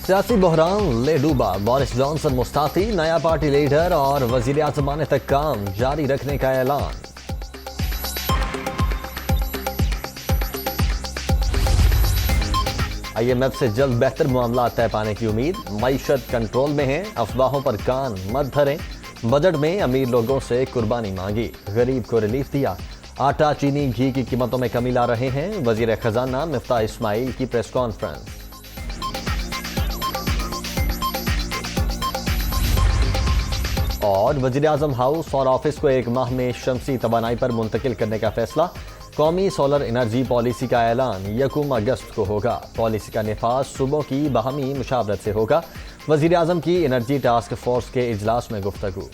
سیاسی بحران لے ڈوبا، بورس جانسن مستعفی، نیا پارٹی لیڈر اور وزیر اعظم آنے تک کام جاری رکھنے کا اعلان۔ آئی ایم ایف سے جلد بہتر معاملات طے پانے کی امید، معیشت کنٹرول میں ہے، افواہوں پر کان مت دھریں۔ بجٹ میں امیر لوگوں سے قربانی مانگی، غریب کو ریلیف دیا۔ آٹا، چینی، گھی کی قیمتوں میں کمی لا رہے ہیں وزیر خزانہ مفتاح اسماعیل کی پریس کانفرنس۔ اور وزیر اعظم ہاؤس اور آفس کو 1 ماہ میں شمسی توانائی پر منتقل کرنے کا فیصلہ، قومی سولر انرجی پالیسی کا اعلان 1 اگست کو ہوگا۔ پالیسی کا نفاذ صوبوں کی باہمی مشاورت سے ہوگا۔ وزیر اعظم کی انرجی ٹاسک فورس کے اجلاس میں گفتگو۔